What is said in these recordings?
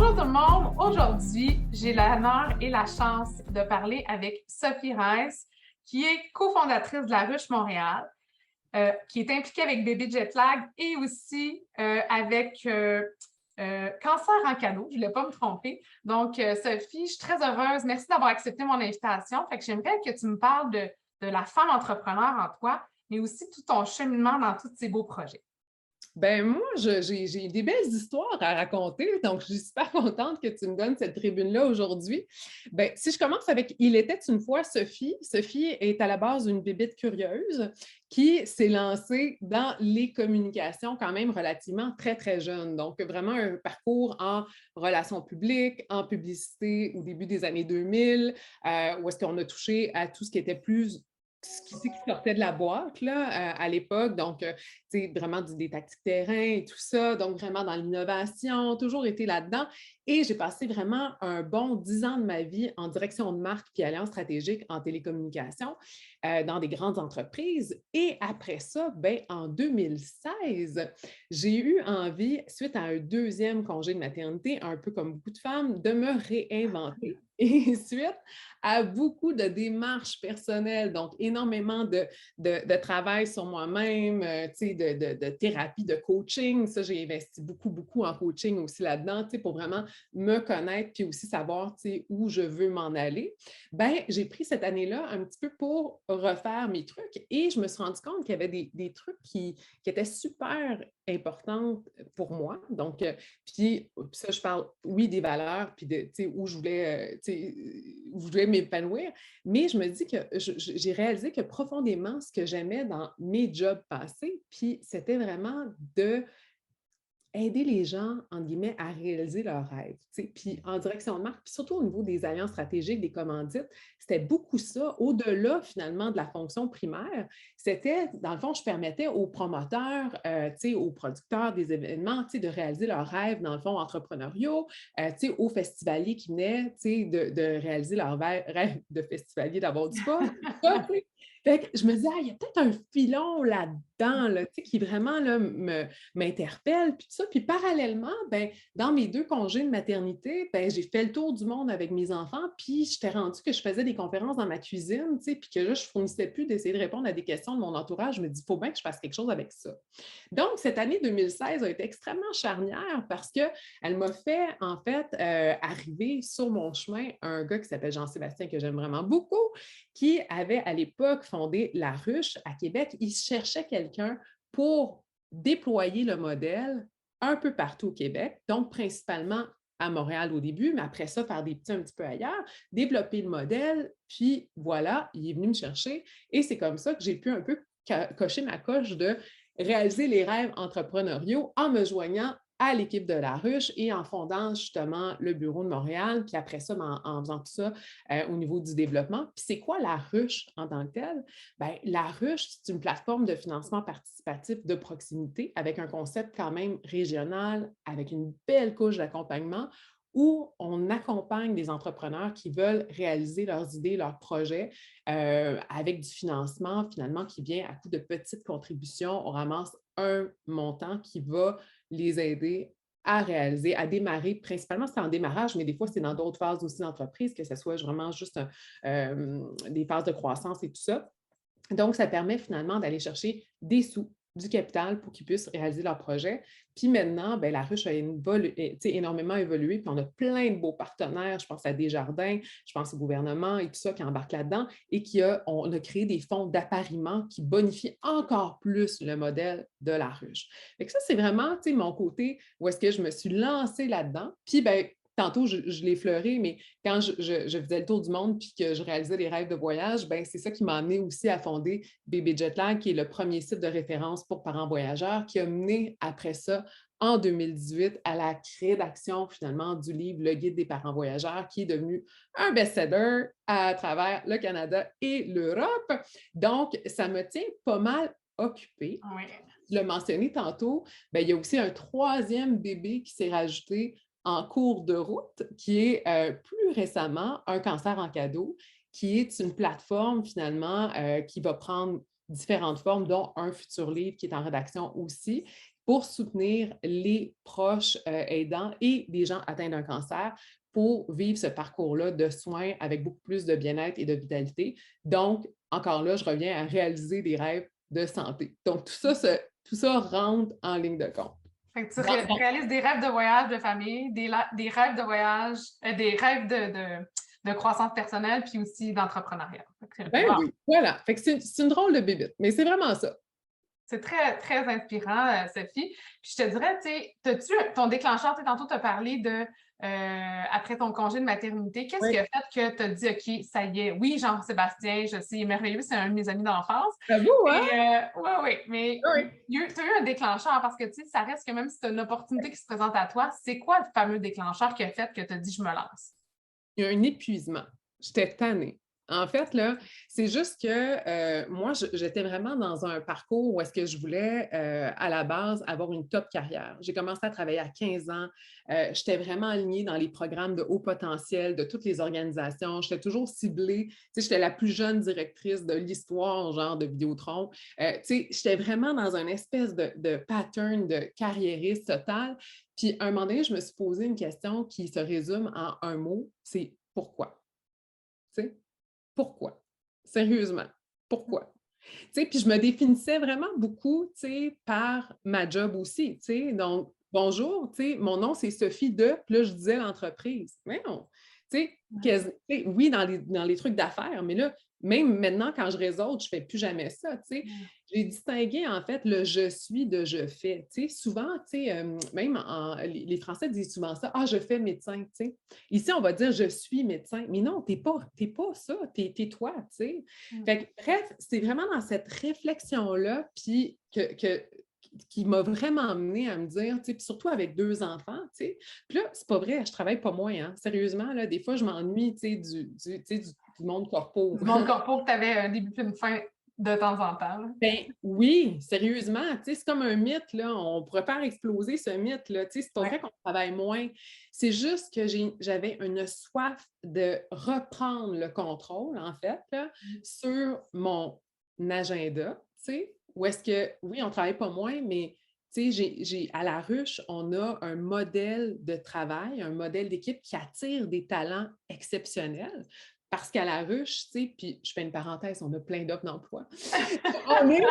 Bonjour tout le monde! Aujourd'hui, j'ai l'honneur et la chance de parler avec Sophie Reiss, qui est cofondatrice de La Ruche Montréal, qui est impliquée avec Bébé Jetlag et aussi avec Cancer en cadeau. Je ne voulais pas me tromper. Donc, Sophie, je suis très heureuse. Merci d'avoir accepté mon invitation. Fait que j'aimerais que tu me parles de la femme entrepreneur en toi, mais aussi tout ton cheminement dans tous ces beaux projets. Ben moi, j'ai des belles histoires à raconter, donc je suis super contente que tu me donnes cette tribune-là aujourd'hui. Ben, si je commence avec Il était une fois Sophie. Sophie est à la base une bébête curieuse qui s'est lancée dans les communications quand même relativement très, très jeune. Donc, vraiment un parcours en relations publiques, en publicité au début des années 2000, où est-ce qu'on a touché à tout ce qui était plus ce qui sortait de la boîte là, à l'époque. Donc, vraiment des tactiques terrain et tout ça. Donc, vraiment dans l'innovation, toujours été là-dedans. Et j'ai passé vraiment un bon 10 ans de ma vie en direction de marque puis alliance stratégique en télécommunication dans des grandes entreprises. Et après ça, ben, en 2016, j'ai eu envie, suite à un deuxième congé de maternité, un peu comme beaucoup de femmes, de me réinventer. Et suite à beaucoup de démarches personnelles, donc énormément de travail sur moi-même, de thérapie, de coaching. Ça, j'ai investi beaucoup, beaucoup en coaching aussi là-dedans, pour vraiment me connaître puis aussi savoir où je veux m'en aller. Ben, j'ai pris cette année-là un petit peu pour refaire mes trucs et je me suis rendu compte qu'il y avait des trucs qui étaient super importants pour moi. Donc, puis ça, je parle, oui, des valeurs, puis de où où je voulais m'épanouir, mais je me dis que j'ai réalisé que profondément, ce que j'aimais dans mes jobs passés, puis c'était vraiment de aider les gens, entre guillemets, à réaliser leurs rêves. Puis en direction de marque, puis surtout au niveau des alliances stratégiques, des commandites, c'était beaucoup ça. Au-delà, finalement, de la fonction primaire, c'était, dans le fond, je permettais aux promoteurs, aux producteurs des événements, de réaliser leurs rêves, dans le fond, entrepreneuriaux, aux festivaliers qui venaient, de réaliser leurs rêves de festivalier, d'avoir du fun, tout ça, tu sais. Fait que je me disais, ah, il y a peut-être un filon là-dedans, là, qui vraiment là, m'interpelle, puis tout ça. Puis parallèlement, ben, dans mes 2 congés de maternité, ben, j'ai fait le tour du monde avec mes enfants, puis j'étais rendue que je faisais des conférences dans ma cuisine, puis que là, je ne fournissais plus d'essayer de répondre à des questions de mon entourage. Je me dis, il faut bien que je fasse quelque chose avec ça. Donc, cette année 2016 a été extrêmement charnière parce qu'elle m'a fait, en fait, arriver sur mon chemin un gars qui s'appelle Jean-Sébastien, que j'aime vraiment beaucoup, qui avait à l'époque fondé La Ruche à Québec. Il cherchait quelqu'un pour déployer le modèle un peu partout au Québec, donc principalement à Montréal au début, mais après ça, faire des petits un petit peu ailleurs, développer le modèle, puis voilà, il est venu me chercher et c'est comme ça que j'ai pu un peu cocher ma coche de réaliser les rêves entrepreneuriaux en me joignant à l'équipe de La Ruche et en fondant justement le bureau de Montréal, puis après ça, en faisant tout ça au niveau du développement. Puis c'est quoi La Ruche en tant que telle? Bien, La Ruche, c'est une plateforme de financement participatif de proximité avec un concept quand même régional, avec une belle couche d'accompagnement où on accompagne des entrepreneurs qui veulent réaliser leurs idées, leurs projets avec du financement finalement qui vient à coût de petites contributions. On ramasse un montant qui va les aider à réaliser, à démarrer. Principalement, c'est en démarrage, mais des fois, c'est dans d'autres phases aussi d'entreprise, que ce soit vraiment juste des phases de croissance et tout ça. Donc, ça permet finalement d'aller chercher des sous, du capital pour qu'ils puissent réaliser leur projet. Puis maintenant, bien, La Ruche a énormément évolué, puis on a plein de beaux partenaires. Je pense à Desjardins, je pense au gouvernement et tout ça qui embarque là-dedans et on a créé des fonds d'appariement qui bonifient encore plus le modèle de La Ruche. Fait que ça, c'est vraiment mon côté où est-ce que je me suis lancée là-dedans. Puis, bien, tantôt, je l'ai effleuré, mais quand je faisais le tour du monde puis que je réalisais des rêves de voyage, ben c'est ça qui m'a amené aussi à fonder Bébé Jetlag, qui est le premier site de référence pour parents voyageurs, qui a mené après ça, en 2018, à la rédaction finalement du livre Le Guide des parents voyageurs, qui est devenu un best-seller à travers le Canada et l'Europe. Donc, ça me tient pas mal occupée. Oui. Tu l'as mentionné tantôt, ben, il y a aussi un troisième bébé qui s'est rajouté en cours de route, qui est plus récemment un cancer en cadeau, qui est une plateforme finalement qui va prendre différentes formes, dont un futur livre qui est en rédaction aussi, pour soutenir les proches aidants et des gens atteints d'un cancer pour vivre ce parcours-là de soins avec beaucoup plus de bien-être et de vitalité. Donc, encore là, je reviens à réaliser des rêves de santé. Donc, tout ça rentre en ligne de compte. Fait que tu réalises des rêves de voyage de famille, des rêves de voyage, des rêves de croissance personnelle, puis aussi d'entrepreneuriat. Ben oui, voilà. Fait que c'est une drôle de bébite, mais c'est vraiment ça. C'est très, très inspirant, Sophie. Puis je te dirais, tu sais, as-tu ton déclencheur, tu sais, tantôt tu as parlé de après ton congé de maternité, qu'est-ce qui a fait que tu as dit, OK, ça y est, oui, Jean-Sébastien, je sais, il est merveilleux, c'est un de mes amis d'enfance. Bravo, hein? Oui, mais Oui. tu as eu un déclencheur parce que, tu sais, ça reste que même si tu as une opportunité qui se présente à toi, c'est quoi le fameux déclencheur qui a fait que tu as dit, je me lance? Il y a un épuisement. J'étais tannée. En fait, là, c'est juste que moi, j'étais vraiment dans un parcours où est-ce que je voulais, à la base, avoir une top carrière. J'ai commencé à travailler à 15 ans. J'étais vraiment alignée dans les programmes de haut potentiel de toutes les organisations. J'étais toujours ciblée. Tu sais, j'étais la plus jeune directrice de l'histoire, genre de Vidéotron. Tu sais, j'étais vraiment dans une espèce de pattern de carriériste total. Puis, à un moment donné, je me suis posé une question qui se résume en un mot, c'est pourquoi? Tu sais? Pourquoi? Sérieusement, pourquoi? Tu sais, puis je me définissais vraiment beaucoup, tu sais, par ma job aussi, tu sais. Donc, bonjour, tu sais, mon nom, c'est Sophie de, puis là, je disais l'entreprise. Mais non, tu sais, oui, dans les trucs d'affaires, mais là, même maintenant, quand je réseaute, je ne fais plus jamais ça, tu sais. J'ai distingué, en fait, le «je suis» de «je fais». Tu sais, souvent, tu sais, même les Français disent souvent ça: «Ah, je fais médecin», tu sais. Ici, on va dire «je suis médecin», mais non, tu n'es pas ça, tu es toi, tu sais. Fait que, bref, c'est vraiment dans cette réflexion-là, puis qui m'a vraiment amenée à me dire, tu sais, puis surtout avec 2 enfants, tu sais. Puis là, c'est pas vrai, je travaille pas moins, hein. Sérieusement, là, des fois, je m'ennuie, tu sais, du monde corpo. Du monde corpo que tu avais un début et une fin de temps en temps. Là. Ben oui, sérieusement, tu sais, c'est comme un mythe, là. On pourrait faire exploser ce mythe-là. Tu sais, c'est pas vrai qu'on travaille moins. C'est juste que j'avais une soif de reprendre le contrôle, en fait, là, sur mon agenda, tu sais, où est-ce que, oui, on travaille pas moins, mais tu sais, à la ruche, on a un modèle de travail, un modèle d'équipe qui attire des talents exceptionnels. Parce qu'à la ruche, tu sais, puis je fais une parenthèse, on a plein d'offres d'emploi. On est,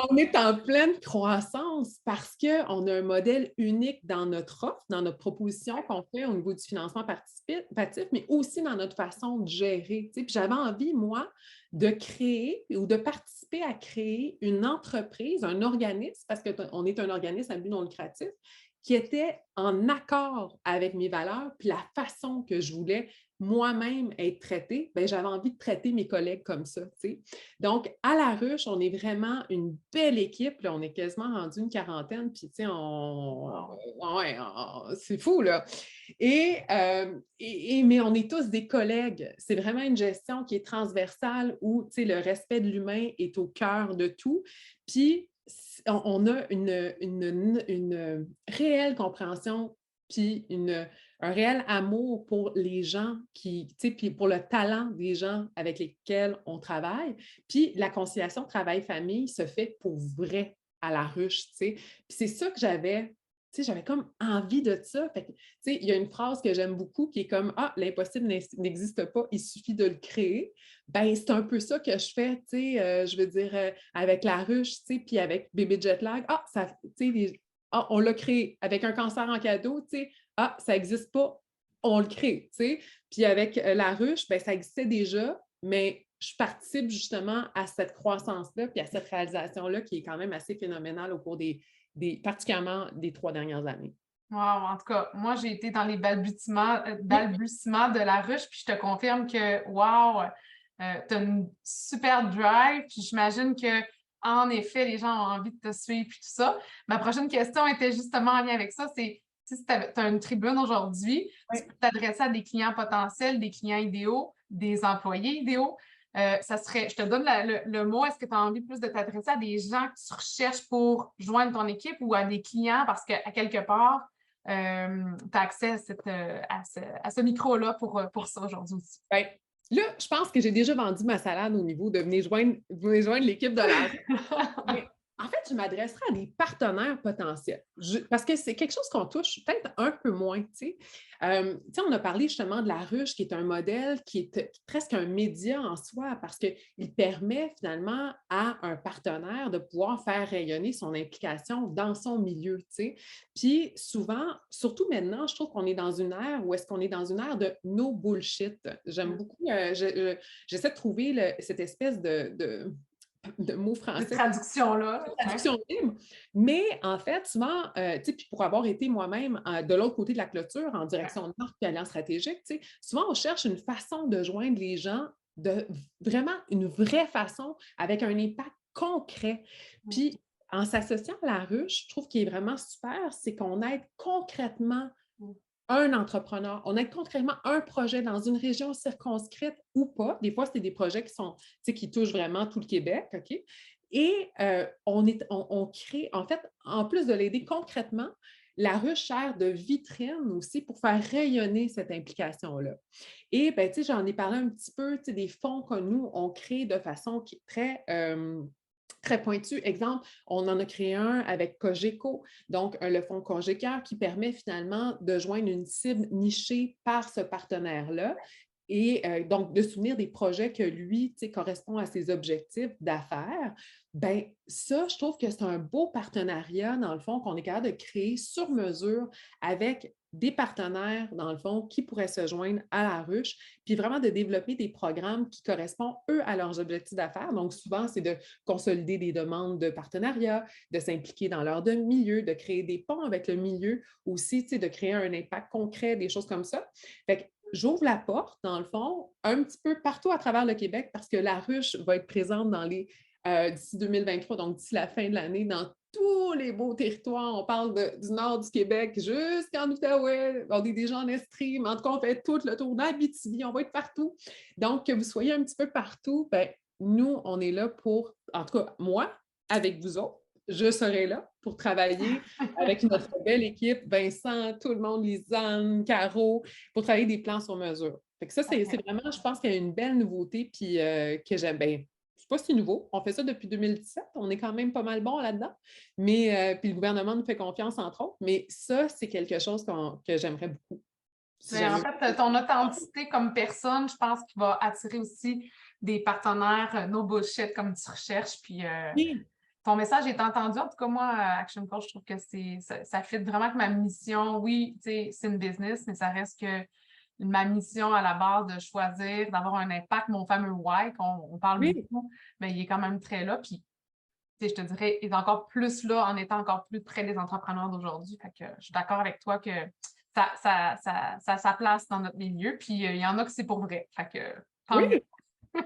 on est en pleine croissance parce qu'on a un modèle unique dans notre offre, dans notre proposition qu'on fait au niveau du financement participatif, mais aussi dans notre façon de gérer. Tu sais. Puis j'avais envie, moi, de créer ou de participer à créer une entreprise, un organisme, parce qu'on est un organisme à but non lucratif, qui était en accord avec mes valeurs, puis la façon que je voulais moi-même être traitée, bien, j'avais envie de traiter mes collègues comme ça, tu sais. Donc, à la ruche, on est vraiment une belle équipe, là, on est quasiment rendu une quarantaine, puis tu sais, c'est fou, là. Mais on est tous des collègues. C'est vraiment une gestion qui est transversale où, tu sais, le respect de l'humain est au cœur de tout. Puis, on a une réelle compréhension puis un réel amour pour les gens puis pour le talent des gens avec lesquels on travaille. Puis la conciliation travail-famille se fait pour vrai à la ruche, tu sais. Puis c'est ça que j'avais, tu sais, j'avais comme envie de ça. Fait que, tu sais, il y a une phrase que j'aime beaucoup qui est comme « Ah, l'impossible n'existe pas, il suffit de le créer ». Ben c'est un peu ça que je fais, tu sais, je veux dire, avec la ruche, tu sais, puis avec Bébé Jetlag. Ah, ça, tu sais, on l'a créé avec un cancer en cadeau, tu sais. Ah, ça n'existe pas, on le crée, tu sais. Puis avec la ruche, ben, ça existait déjà, mais je participe justement à cette croissance-là, puis à cette réalisation-là qui est quand même assez phénoménale au cours particulièrement des 3 dernières années. Wow, en tout cas, moi, j'ai été dans les balbutiements de la ruche, puis je te confirme que, wow, tu as une super drive, puis j'imagine que, en effet, les gens ont envie de te suivre, puis tout ça. Ma prochaine question était justement en lien avec ça, c'est, si tu as une tribune aujourd'hui, tu peux t'adresser à des clients potentiels, des clients idéaux, des employés idéaux. Ça serait, je te donne le mot, est-ce que tu as envie plus de t'adresser à des gens que tu recherches pour joindre ton équipe ou à des clients parce qu'à quelque part, tu as accès à ce micro-là pour ça aujourd'hui aussi? Bien, là, je pense que j'ai déjà vendu ma salade au niveau de venir joindre l'équipe de la En fait, je m'adresserai à des partenaires potentiels parce que c'est quelque chose qu'on touche peut-être un peu moins. Tu sais, on a parlé justement de la ruche qui est un modèle qui est presque un média en soi parce qu'il permet finalement à un partenaire de pouvoir faire rayonner son implication dans son milieu. Tu sais. Puis souvent, surtout maintenant, je trouve qu'on est dans une ère où est-ce qu'on est dans une ère de no bullshit. J'aime beaucoup, j'essaie de trouver cette espèce de mots De français traduction-là. Ouais. traduction libre. Mais en fait, souvent, tu sais, puis pour avoir été moi-même de l'autre côté de la clôture, en direction de marque et alliance stratégique, tu sais, souvent, on cherche une façon de joindre les gens, de vraiment une vraie façon, avec un impact concret. Puis, en s'associant à la ruche, je trouve qu'il est vraiment super, c'est qu'on aide concrètement un entrepreneur, on aide concrètement un projet dans une région circonscrite ou pas. Des fois, c'est des projets qui sont, tu sais, qui touchent vraiment tout le Québec, OK? Et on crée, en fait, en plus de l'aider concrètement, la ruche sert de vitrine aussi pour faire rayonner cette implication-là. Et, ben, tu sais, j'en ai parlé un petit peu, tu sais, des fonds que nous, on crée de façon qui est très pointue. Exemple, on en a créé un avec Cogeco, donc le fonds Cogécœur qui permet finalement de joindre une cible nichée par ce partenaire-là et donc de soutenir des projets que lui, tu sais, correspond à ses objectifs d'affaires. Bien, ça, je trouve que c'est un beau partenariat, dans le fond, qu'on est capable de créer sur mesure avec des partenaires, dans le fond, qui pourraient se joindre à la ruche, puis vraiment de développer des programmes qui correspondent, eux, à leurs objectifs d'affaires. Donc, souvent, c'est de consolider des demandes de partenariat, de s'impliquer dans leur milieu, de créer des ponts avec le milieu aussi, tu sais, de créer un impact concret, des choses comme ça. Fait que j'ouvre la porte, dans le fond, un petit peu partout à travers le Québec parce que la ruche va être présente dans d'ici 2023, donc d'ici la fin de l'année, dans tous les beaux territoires. On parle du nord du Québec jusqu'en Outaouais. On est déjà en Estrie, mais en tout cas, on fait tout le tour d'Abitibi. On va être partout. Donc, que vous soyez un petit peu partout, ben, nous, on est là pour, en tout cas, moi, avec vous autres, je serai là pour travailler avec notre belle équipe, Vincent, tout le monde, Lisanne, Caro, pour travailler des plans sur mesure. Fait que ça, c'est vraiment, je pense qu'il y a une belle nouveauté, puis que j'aime bien. C'est pas si nouveau. On fait ça depuis 2017. On est quand même pas mal bon là-dedans. Mais puis le gouvernement nous fait confiance, entre autres. Mais ça, c'est quelque chose que j'aimerais beaucoup. Mais en fait, ton authenticité comme personne, je pense qu'il va attirer aussi des partenaires no bullshit comme tu recherches. Puis Oui, ton message est entendu. En tout cas, moi, Action Coach, je trouve que ça fit vraiment avec ma mission. Oui, tu sais, c'est une business, mais ça reste que ma mission à la base de choisir, d'avoir un impact, mon fameux why, qu'on parle oui. beaucoup, mais il est quand même très là. Puis, tu sais, je te dirais, il est encore plus là en étant encore plus près des entrepreneurs d'aujourd'hui. Fait que je suis d'accord avec toi que ça a sa place dans notre milieu. Puis, il y en a que c'est pour vrai. Fait que tant mieux. Oui,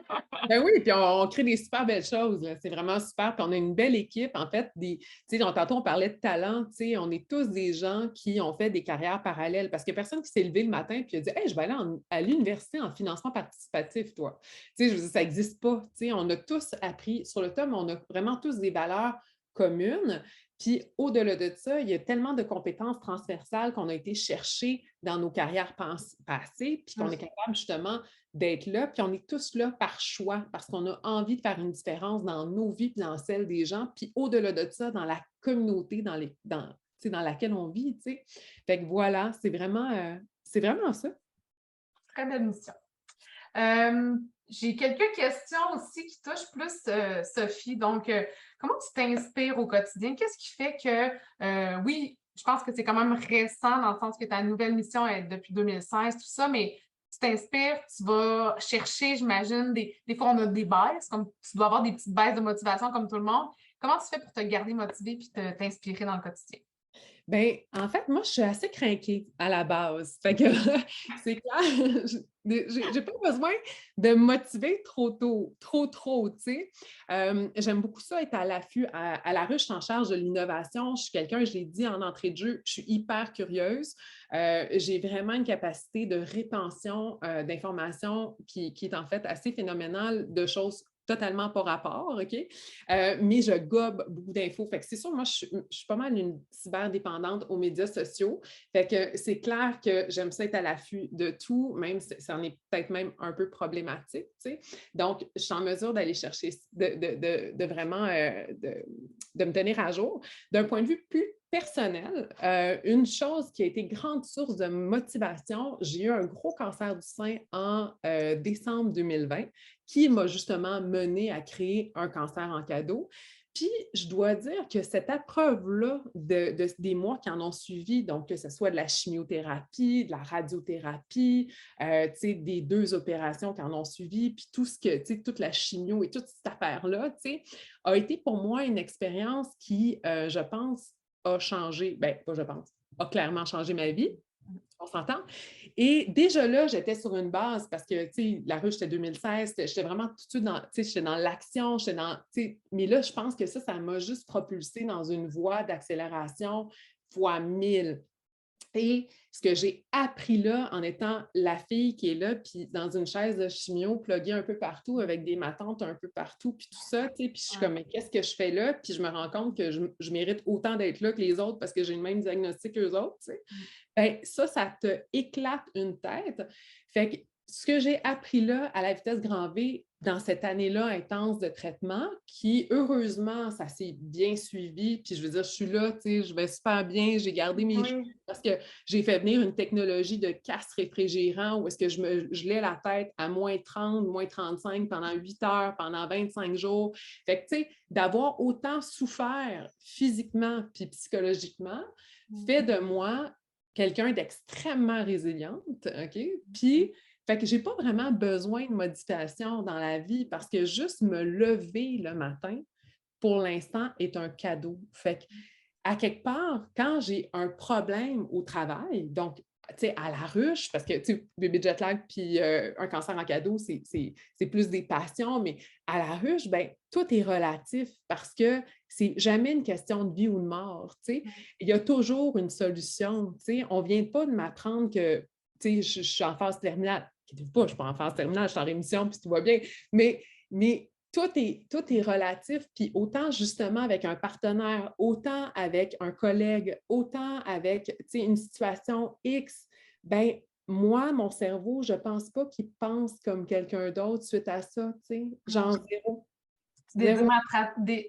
ben oui, puis on crée des super belles choses, là. C'est vraiment super. Puis on a une belle équipe. En fait, tu sais, tantôt, on parlait de talent. Tu sais, on est tous des gens qui ont fait des carrières parallèles parce qu'il n'y a personne qui s'est levé le matin et qui a dit hey, je vais aller à l'université en financement participatif, toi. Tu sais, je veux dire, ça n'existe pas. Tu sais, on a tous appris sur le tas, mais on a vraiment tous des valeurs communes. Puis au-delà de ça, il y a tellement de compétences transversales qu'on a été chercher dans nos carrières passées, puis qu'on est capable justement d'être là, puis on est tous là par choix, parce qu'on a envie de faire une différence dans nos vies, puis dans celle des gens, puis au-delà de ça, dans la communauté dans laquelle on vit, tu sais. Fait que voilà, c'est vraiment ça. Très belle mission. J'ai quelques questions aussi qui touchent plus Sophie. Donc, comment tu t'inspires au quotidien? Qu'est-ce qui fait que, oui, je pense que c'est quand même récent dans le sens que ta nouvelle mission est depuis 2016, tout ça, mais tu t'inspires, tu vas chercher, j'imagine, des fois on a des baisses, comme tu dois avoir des petites baisses de motivation comme tout le monde. Comment tu fais pour te garder motivé et t'inspirer dans le quotidien? Bien, en fait, moi, je suis assez crinquée à la base. Fait que c'est clair, j'ai pas besoin de me motiver trop tôt, trop, tu sais. J'aime beaucoup ça, être à l'affût. À la ruche, je suis en charge de l'innovation. Je suis quelqu'un, je l'ai dit en entrée de jeu, je suis hyper curieuse. J'ai vraiment une capacité de rétention d'informations qui est en fait assez phénoménale, de choses totalement pas rapport, OK? Mais je gobe beaucoup d'infos. Fait que c'est sûr, moi, je suis pas mal une cyberdépendante aux médias sociaux. Fait que c'est clair que j'aime ça être à l'affût de tout, même si ça en est peut-être même un peu problématique, tu sais. Donc, je suis en mesure d'aller chercher, de vraiment, de me tenir à jour. D'un point de vue plus personnel, une chose qui a été grande source de motivation, j'ai eu un gros cancer du sein en décembre 2020 qui m'a justement mené à créer un cancer en cadeau. Puis, je dois dire que cette épreuve-là des mois qui en ont suivi, donc que ce soit de la chimiothérapie, de la radiothérapie, des 2 opérations qui en ont suivi, puis tout ce que, toute la chimio et toute cette affaire-là, a été pour moi une expérience qui, je pense, a changé, bien, pas je pense, a clairement changé ma vie. On s'entend? Et déjà là, j'étais sur une base parce que, la ruche, c'était 2016, j'étais vraiment tout de suite dans, j'étais dans l'action, mais là, je pense que ça m'a juste propulsée dans une voie d'accélération fois 1000. Et ce que j'ai appris là, en étant la fille qui est là, puis dans une chaise de chimio, pluguée un peu partout, avec des matantes un peu partout, puis tout ça, puis je suis comme, mais qu'est-ce que je fais là? Puis je me rends compte que je mérite autant d'être là que les autres parce que j'ai le même diagnostic qu'eux autres, Bien, ça te éclate une tête. Fait que ce que j'ai appris là, à la vitesse grand V, dans cette année-là intense de traitement, qui, heureusement, ça s'est bien suivi, puis je veux dire, je suis là, je vais super bien, j'ai gardé mes cheveux parce que j'ai fait venir une technologie de casse réfrigérant où est-ce que je me gelais la tête à moins 30, moins 35 pendant 8 heures, pendant 25 jours. Fait que, d'avoir autant souffert physiquement puis psychologiquement fait de moi quelqu'un d'extrêmement résiliente, OK? Puis, fait que j'ai pas vraiment besoin de modification dans la vie parce que juste me lever le matin, pour l'instant, est un cadeau. Fait que, à quelque part, quand j'ai un problème au travail, donc, à la ruche, parce que, bébé jet lag puis un cancer en cadeau, c'est plus des passions, mais à la ruche, ben tout est relatif parce que c'est jamais une question de vie ou de mort, Il y a toujours une solution, On ne vient pas de m'apprendre que, je suis en phase terminale. Pas, je ne suis pas en phase terminale, je suis en rémission, puis tout va bien. Mais tout est relatif, puis autant justement avec un partenaire, autant avec un collègue, autant avec une situation X, ben moi, mon cerveau, je ne pense pas qu'il pense comme quelqu'un d'autre suite à ça, genre zéro.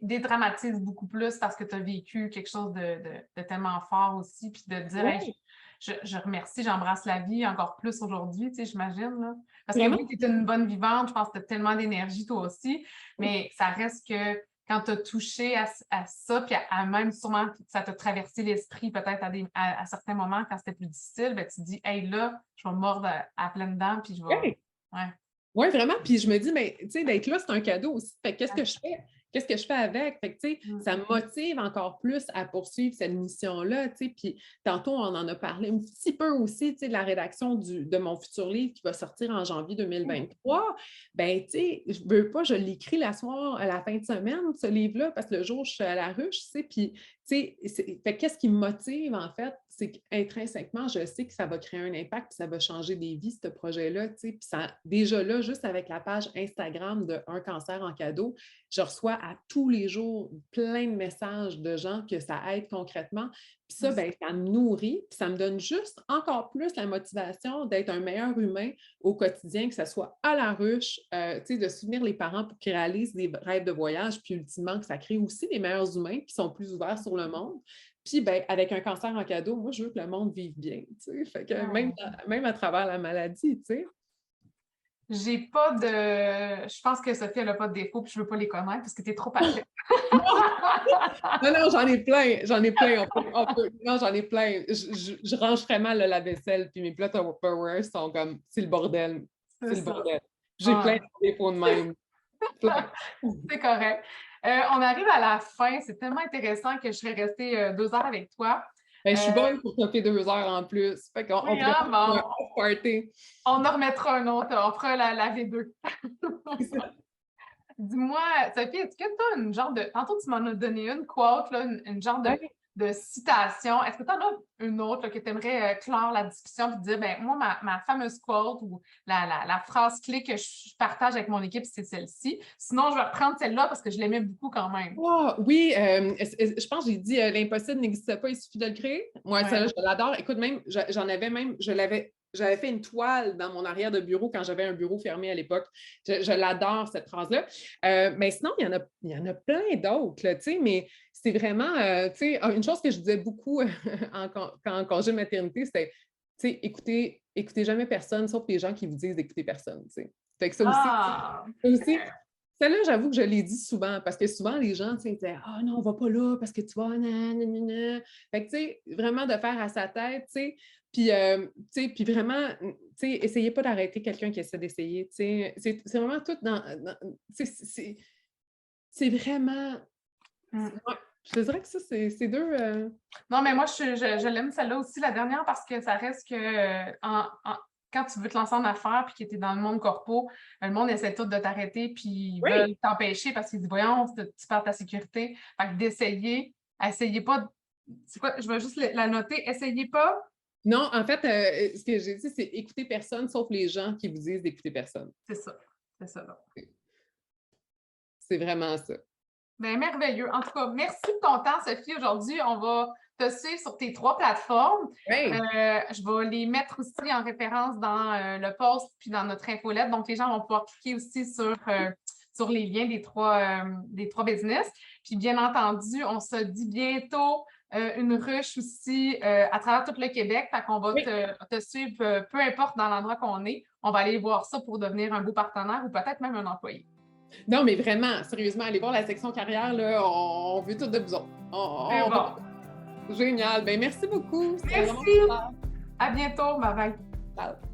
Dédramatises beaucoup plus parce que tu as vécu quelque chose de tellement fort aussi, puis de dire, hey, je remercie, j'embrasse la vie encore plus aujourd'hui, j'imagine. Là. Parce que oui, tu es une bonne vivante, je pense que tu as tellement d'énergie toi aussi, mais ça reste que quand tu as touché à ça, puis à même sûrement ça t'a traversé l'esprit peut-être à certains moments quand c'était plus difficile, ben, tu te dis, hey, là, je vais mordre à pleines dents, puis je vais. Ouais. Oui, vraiment. Puis je me dis, mais tu sais, d'être là, c'est un cadeau aussi. Fait que qu'est-ce que je fais? Qu'est-ce que je fais avec? Fait que, tu sais, ça me motive encore plus à poursuivre cette mission-là, tu sais. Puis tantôt, on en a parlé un petit peu aussi, tu sais, de la rédaction de mon futur livre qui va sortir en janvier 2023. Ben, tu sais, je veux pas, je l'écris la soir à la fin de semaine, ce livre-là, parce que le jour, je suis à la ruche, tu sais. Puis, tu sais, qu'est-ce qui me motive, en fait? C'est qu'intrinsèquement, je sais que ça va créer un impact, puis ça va changer des vies, ce projet-là, tu sais. Puis ça, déjà là, juste avec la page Instagram de Un cancer en cadeau, je reçois à tous les jours plein de messages de gens que ça aide concrètement. Puis ça, ben, ça me nourrit, puis ça me donne juste encore plus la motivation d'être un meilleur humain au quotidien, que ce soit à la ruche, de soutenir les parents pour qu'ils réalisent des rêves de voyage, puis ultimement que ça crée aussi des meilleurs humains qui sont plus ouverts sur le monde. Puis, ben, avec un cancer en cadeau, moi, je veux que le monde vive bien, Fait que même à travers la maladie, J'ai pas de... Je pense que Sophie, elle n'a pas de défaut, puis je veux pas les connaître parce que tu es trop parfaite. Non, j'en ai plein. Non, j'en ai plein. Je range très mal la vaisselle, puis mes plats Tupperware sont comme, c'est le bordel. C'est le bordel. J'ai plein de défauts de même. C'est correct. On arrive à la fin. C'est tellement intéressant que je serais restée 2 heures avec toi. Ben, je suis bonne pour taper 2 heures en plus. Fait qu'on pourrait faire un party. On en remettra un autre. On fera la V2. Dis-moi, Sophie, est-ce que tu as une genre de... Tantôt, tu m'en as donné une quote, là, une genre de citations. Est-ce que tu en as une autre là, que tu aimerais clore la discussion et dire, ben moi, ma fameuse quote ou la phrase clé que je partage avec mon équipe, c'est celle-ci. Sinon, je vais reprendre celle-là parce que je l'aimais beaucoup quand même. Oh, oui, je pense que j'ai dit l'impossible n'existe pas, il suffit de le créer. Moi, Ouais. celle-là, je l'adore. Écoute, même, j'avais fait une toile dans mon arrière de bureau quand j'avais un bureau fermé à l'époque. Je l'adore, cette phrase-là. Mais sinon, il y en a plein d'autres, là, tu sais, mais c'est vraiment, tu sais, une chose que je disais beaucoup en congé de maternité, c'était, tu sais, écoutez jamais personne, sauf les gens qui vous disent d'écouter personne, tu sais. Fait que Ah! ça aussi, celle-là, j'avoue que je l'ai dit souvent, parce que souvent, les gens, tu sais, disaient « Ah non, on va pas là parce que tu vas, nanana. » Fait que, tu sais, vraiment de faire à sa tête, tu sais, puis vraiment, tu sais, essayez pas d'arrêter quelqu'un qui essaie d'essayer, tu sais. C'est vraiment tout tu sais, c'est vraiment... Mm. Ouais, je te dirais que ça, c'est deux... Non, mais moi, je l'aime celle-là aussi, la dernière, parce que ça reste que quand tu veux te lancer en affaires puis que tu es dans le monde corpo, le monde essaie tout de t'arrêter puis ils Oui! veulent t'empêcher parce qu'ils disent, voyons, tu perds ta sécurité. Fait que d'essayer, essayez pas. C'est quoi? Je vais juste la noter. Essayez pas. Non, en fait, ce que j'ai dit, c'est écouter personne, sauf les gens qui vous disent d'écouter personne. C'est ça. C'est ça, là. C'est vraiment ça. Bien, merveilleux. En tout cas, merci de ton temps, Sophie. Aujourd'hui, on va te suivre sur tes 3 plateformes. Oui! Je vais les mettre aussi en référence dans le post puis dans notre infolette. Donc, les gens vont pouvoir cliquer aussi sur les liens des trois business. Puis, bien entendu, on se dit bientôt une ruche aussi à travers tout le Québec. Fait qu'on va te suivre, peu importe dans l'endroit qu'on est. On va aller voir ça pour devenir un beau partenaire ou peut-être même un employé. Non, mais vraiment, sérieusement, allez voir la section carrière, là, on veut tout de vous autres. Bon. Génial. Ben, merci beaucoup. Merci. À bientôt. Bye bye. Ciao.